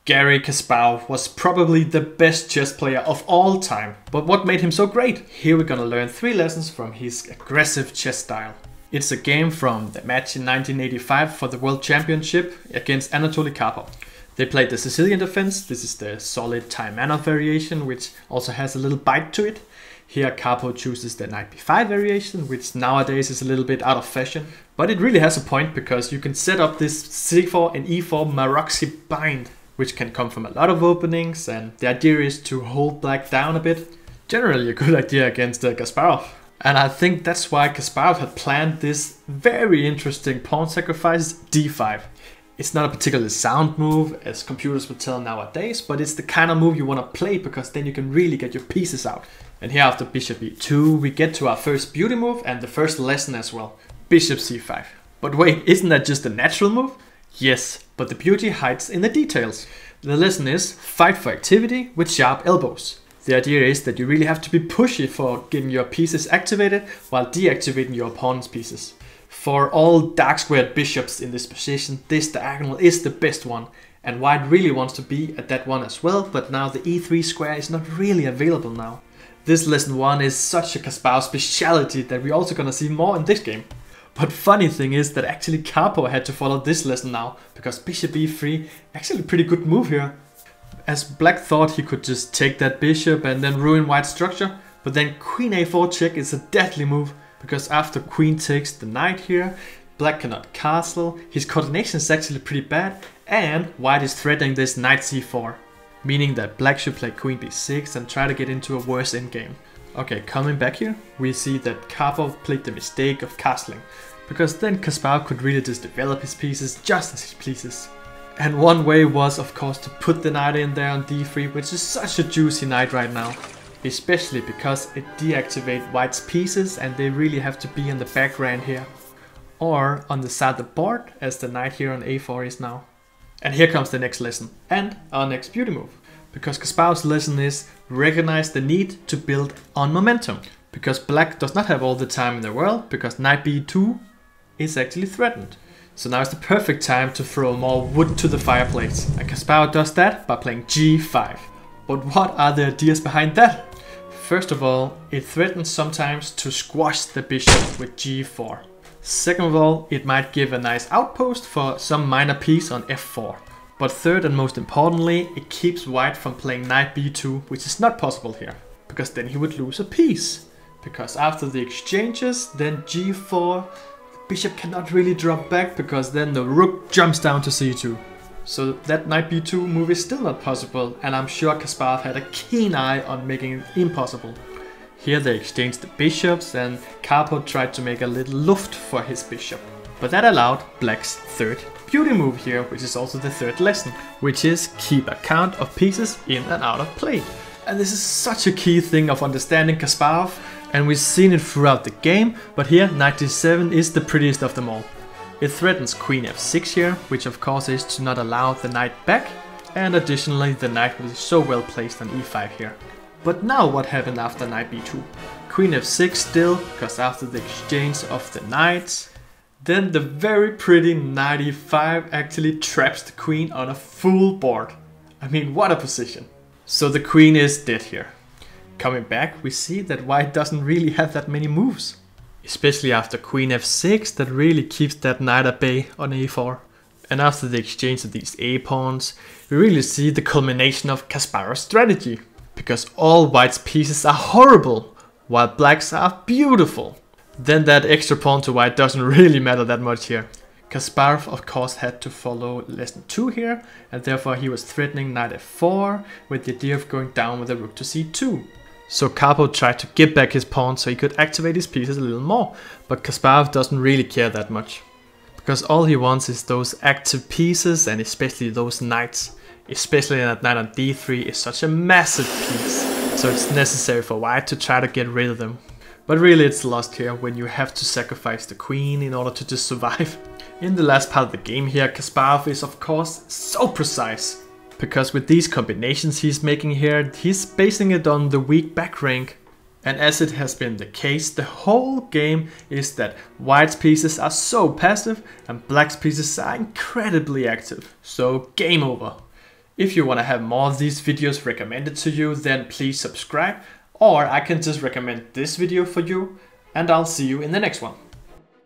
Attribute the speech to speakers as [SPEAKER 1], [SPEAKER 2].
[SPEAKER 1] Garry Kasparov was probably the best chess player of all time. But what made him so great? Here we're gonna learn 3 lessons from his aggressive chess style. It's a game from the match in 1985 for the World Championship against Anatoly Karpov. They played the Sicilian Defense. This is the solid time manner variation, which also has a little bite to it. Here Karpov chooses the knight b5 variation, which nowadays is a little bit out of fashion. But it really has a point because you can set up this c4 and e4 Maroczy bind, which can come from a lot of openings, and the idea is to hold black down a bit. Generally a good idea against Kasparov. And I think that's why Kasparov had planned this very interesting pawn sacrifice d5. It's not a particularly sound move, as computers would tell nowadays, but it's the kind of move you want to play because then you can really get your pieces out. And here after bishop e2, we get to our first beauty move and the first lesson as well, bishop c5. But wait, isn't that just a natural move? Yes, but the beauty hides in the details. The lesson is fight for activity with sharp elbows. The idea is that you really have to be pushy for getting your pieces activated while deactivating your opponent's pieces. For all dark squared bishops in this position, this diagonal is the best one, and white really wants to be at that one as well, but now the e3 square is not really available now. This lesson 1 is such a Kasparov speciality that we're also gonna see more in this game. But funny thing is that actually Karpov had to follow this lesson now, because bishop e3, actually a pretty good move here. As black thought he could just take that bishop and then ruin white's structure, but then queen a4 check is a deadly move, because after queen takes the knight here, black cannot castle, his coordination is actually pretty bad, and white is threatening this knight c4, meaning that black should play queen b6 and try to get into a worse endgame. Okay, coming back here, we see that Karpov played the mistake of castling, because then Kasparov could really just develop his pieces just as he pleases. And one way was of course to put the knight in there on d3, which is such a juicy knight right now. Especially because it deactivates white's pieces and they really have to be in the background here. Or on the side of the board, as the knight here on a4 is now. And here comes the next lesson, and our next beauty move. Because Kasparov's lesson is recognize the need to build on momentum. Because black does not have all the time in the world, because knight b2 is actually threatened. So now is the perfect time to throw more wood to the fireplace. And Kasparov does that by playing g5. But what are the ideas behind that? First of all, it threatens sometimes to squash the bishop with g4. Second of all, it might give a nice outpost for some minor piece on f4. But third and most importantly, it keeps white from playing knight b2, which is not possible here, because then he would lose a piece. Because after the exchanges, then g4, the bishop cannot really drop back, because then the rook jumps down to c2. So that knight b2 move is still not possible, and I'm sure Kasparov had a keen eye on making it impossible. Here they exchanged the bishops, and Karpov tried to make a little luft for his bishop. But that allowed black's third beauty move here, which is also the third lesson, which is keep a count of pieces in and out of play. And this is such a key thing of understanding Kasparov, and we've seen it throughout the game, but here knight d7 is the prettiest of them all. It threatens queen f6 here, which of course is to not allow the knight back, and additionally the knight was so well placed on e5 here. But now what happened after knight b2? Queen f6 still, because after the exchange of the knights, then the very pretty knight e5 actually traps the queen on a full board. I mean, what a position. So the queen is dead here. Coming back, we see that white doesn't really have that many moves. Especially after queen f6, that really keeps that knight at bay on a4. And after the exchange of these a-pawns, we really see the culmination of Kasparov's strategy. Because all white's pieces are horrible, while black's are beautiful. Then that extra pawn to white doesn't really matter that much here. Kasparov of course had to follow lesson 2 here, and therefore he was threatening knight f4 with the idea of going down with the rook to c2. So Karpov tried to get back his pawn so he could activate his pieces a little more, but Kasparov doesn't really care that much. Because all he wants is those active pieces, and especially those knights. Especially that knight on d3 is such a massive piece, so it's necessary for white to try to get rid of them. But really it's lost here when you have to sacrifice the queen in order to just survive. In the last part of the game here, Kasparov is of course so precise. Because with these combinations he's making here, he's basing it on the weak back rank. And as it has been the case, the whole game is that white's pieces are so passive and black's pieces are incredibly active. So game over. If you want to have more of these videos recommended to you, then please subscribe, or I can just recommend this video for you, and I'll see you in the next one.